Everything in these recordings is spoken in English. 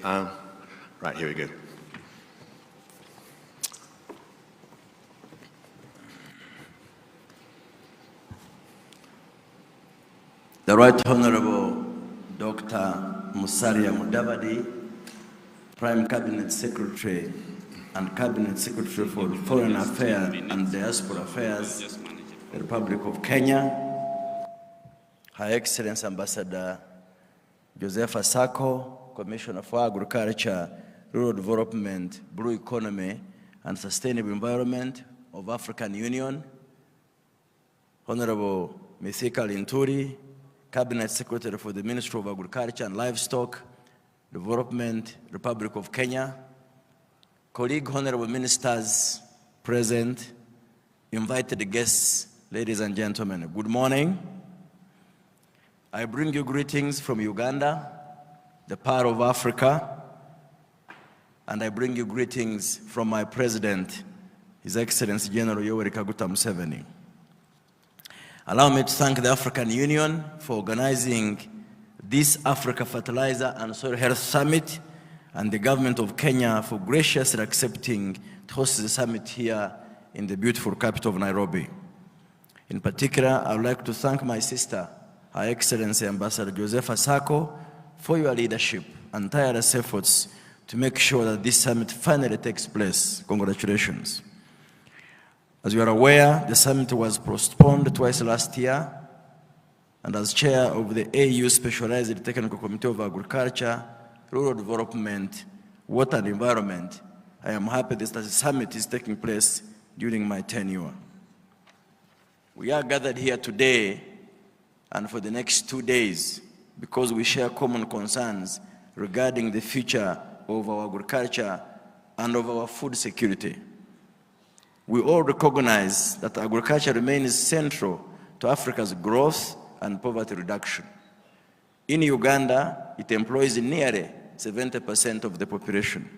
Right, here we go. The Right Honorable Dr. Musalia Mudavadi, Prime Cabinet Secretary and Cabinet Secretary for Foreign Affairs and Diaspora Affairs, the Republic of Kenya, Her Excellency Ambassador Joseph Asako, Commissioner for Agriculture, Rural Development, Blue Economy and Sustainable Environment of African Union, Honorable Mithika Linturi, Cabinet Secretary for the Ministry of Agriculture and Livestock Development, Republic of Kenya, colleague honorable ministers present, invited guests, ladies and gentlemen, good morning. I bring you greetings from Uganda, the Pearl of Africa, and I bring you greetings from my president, His Excellency General Yoweri Kaguta Museveni. Allow me to thank the African Union for organizing this Africa Fertilizer and Soil Health Summit and the government of Kenya for graciously accepting to host the summit here in the beautiful capital of Nairobi. In particular, I would like to thank my sister, Her Excellency Ambassador Joseph Asako, for your leadership and tireless efforts to make sure that this summit finally takes place. Congratulations. As you are aware, the summit was postponed twice last year, and as chair of the AU Specialized Technical Committee of Agriculture, Rural Development, Water and Environment, I am happy that the summit is taking place during my tenure. We are gathered here today and for the next 2 days because we share common concerns regarding the future of our agriculture and of our food security. We all recognize that agriculture remains central to Africa's growth and poverty reduction. In Uganda, it employs nearly 70% of the population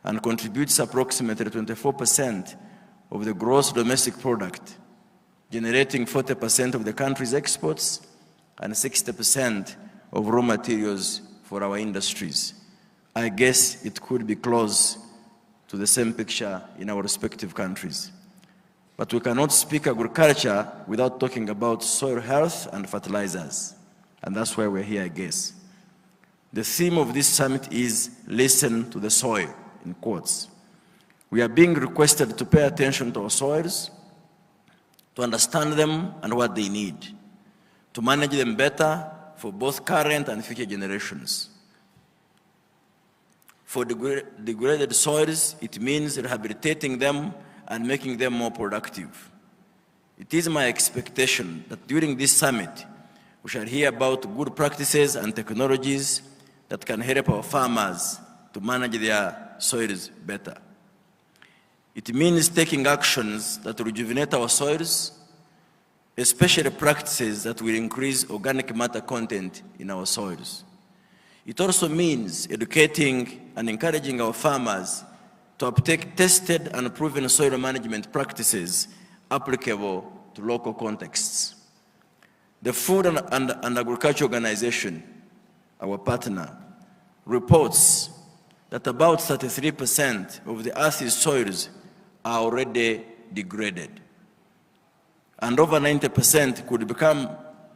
and contributes approximately 24% of the gross domestic product, generating 40% of the country's exports and 60% of raw materials for our industries. I guess it could be close to the same picture in our respective countries. But we cannot speak agriculture without talking about soil health and fertilizers. And that's why we're here, I guess. The theme of this summit is "Listen to the soil," in quotes. We are being requested to pay attention to our soils, to understand them and what they need, to manage them better for both current and future generations. For degraded soils, it means rehabilitating them and making them more productive. It is my expectation that during this summit, we shall hear about good practices and technologies that can help our farmers to manage their soils better. It means taking actions that rejuvenate our soils, especially practices that will increase organic matter content in our soils. It also means educating and encouraging our farmers to uptake tested and proven soil management practices applicable to local contexts. The Food and Agriculture Organization, our partner, reports that about 33% of the Earth's soils are already degraded, and over 90% could become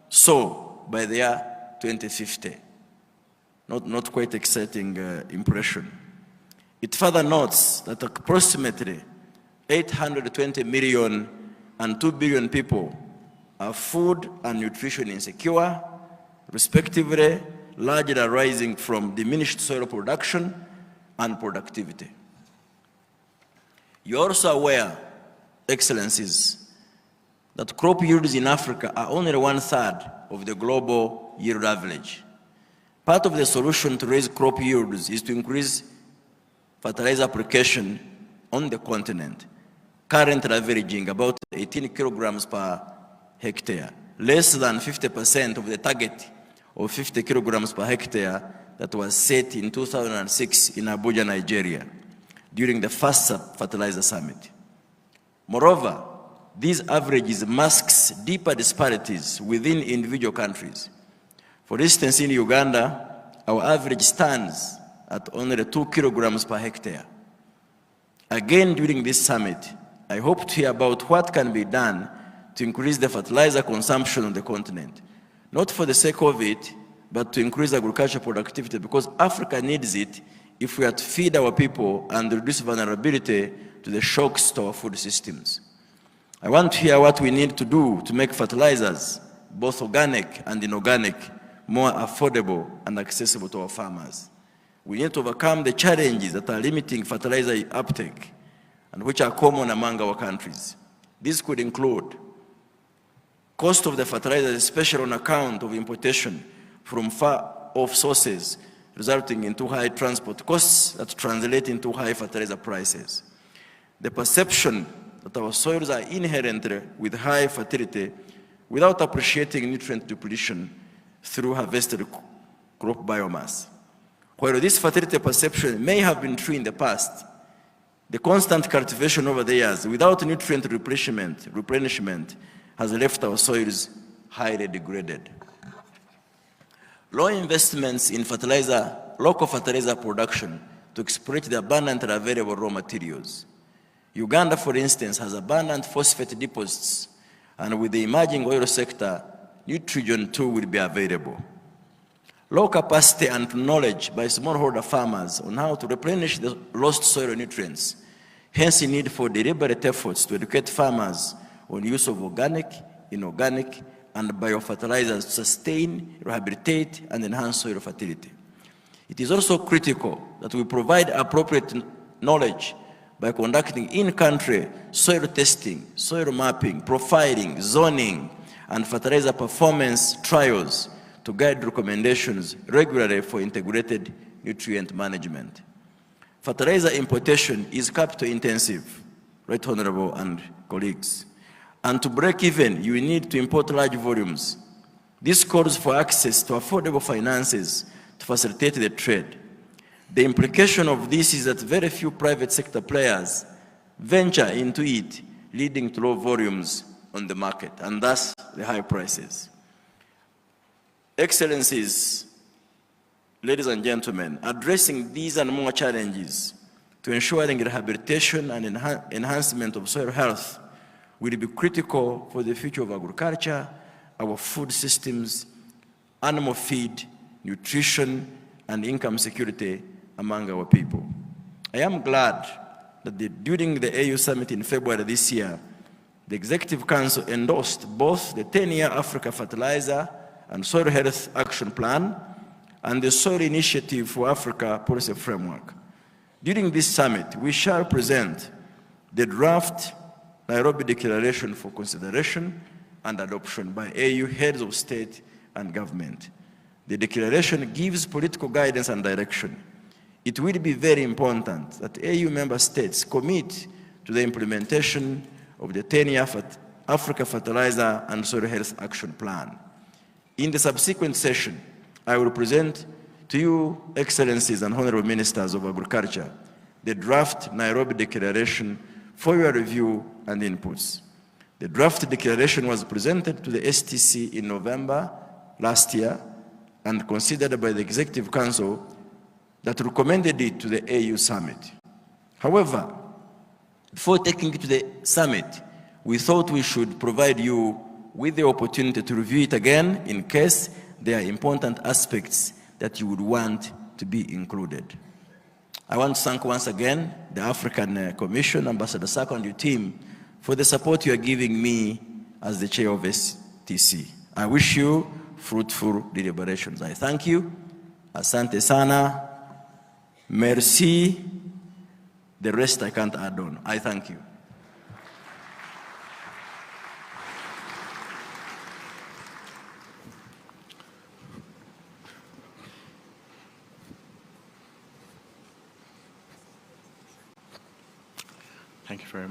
so by the year 2050. Not quite exciting impression. It further notes that approximately 820 million and 2 billion people are food and nutrition insecure, respectively, largely arising from diminished soil production and productivity. You're also aware, Excellencies, that crop yields in Africa are only 1/3 of the global yield average. Part of the solution to raise crop yields is to increase fertilizer application on the continent, currently averaging about 18 kilograms per hectare, less than 50% of the target of 50 kilograms per hectare that was set in 2006 in Abuja, Nigeria, during the first fertilizer summit. Moreover, these averages masks deeper disparities within individual countries. For instance, in Uganda, our average stands at only 2 kilograms per hectare. Again, during this summit, I hope to hear about what can be done to increase the fertilizer consumption on the continent. Not for the sake of it, but to increase agricultural productivity, because Africa needs it if we are to feed our people and reduce vulnerability to the shocks to our food systems. I want to hear what we need to do to make fertilizers, both organic and inorganic, more affordable and accessible to our farmers. We need to overcome the challenges that are limiting fertilizer uptake and which are common among our countries. This could include cost of the fertilizer, especially on account of importation from far-off sources, resulting in too high transport costs that translate into high fertilizer prices. The perception that our soils are inherently with high fertility without appreciating nutrient depletion through harvested crop biomass. While this fertility perception may have been true in the past, the constant cultivation over the years without nutrient replenishment has left our soils highly degraded. Low investments in local fertilizer production to exploit the abundantly available raw materials. Uganda, for instance, has abundant phosphate deposits, and with the emerging oil sector, nitrogen too will be available. Low capacity and knowledge by smallholder farmers on how to replenish the lost soil nutrients, hence the need for deliberate efforts to educate farmers on use of organic, inorganic, and biofertilizers to sustain, rehabilitate, and enhance soil fertility. It is also critical that we provide appropriate knowledge by conducting in-country soil testing, soil mapping, profiling, zoning, and fertilizer performance trials to guide recommendations regularly for integrated nutrient management. Fertilizer importation is capital intensive, Right Honorable and colleagues. And to break even, you need to import large volumes. This calls for access to affordable finances to facilitate the trade. The implication of this is that very few private sector players venture into it, leading to low volumes on the market, and thus the high prices. Excellencies, ladies and gentlemen, addressing these and more challenges to ensuring rehabilitation and enhancement of soil health will be critical for the future of agriculture, our food systems, animal feed, nutrition, and income security among our people. I am glad that during the AU Summit in February this year, the Executive Council endorsed both the 10-year Africa Fertilizer and Soil Health Action Plan and the Soil Initiative for Africa Policy Framework. During this summit, we shall present the draft Nairobi Declaration for consideration and adoption by AU heads of state and government. The declaration gives political guidance and direction. It will be very important that AU member states commit to the implementation of the 10-year Africa Fertilizer and Soil Health Action Plan. In the subsequent session, I will present to you, Excellencies and Honorable Ministers of Agriculture, the draft Nairobi Declaration for your review and inputs. The draft declaration was presented to the STC in November last year and considered by the Executive Council that recommended it to the AU Summit. However, before taking it to the summit, we thought we should provide you with the opportunity to review it again in case there are important aspects that you would want to be included. I want to thank once again the African Commission, Ambassador Sako and your team for the support you are giving me as the chair of STC. I wish you fruitful deliberations. I thank you. Asante sana. Merci. The rest I can't add on. I thank you. Thank you very much.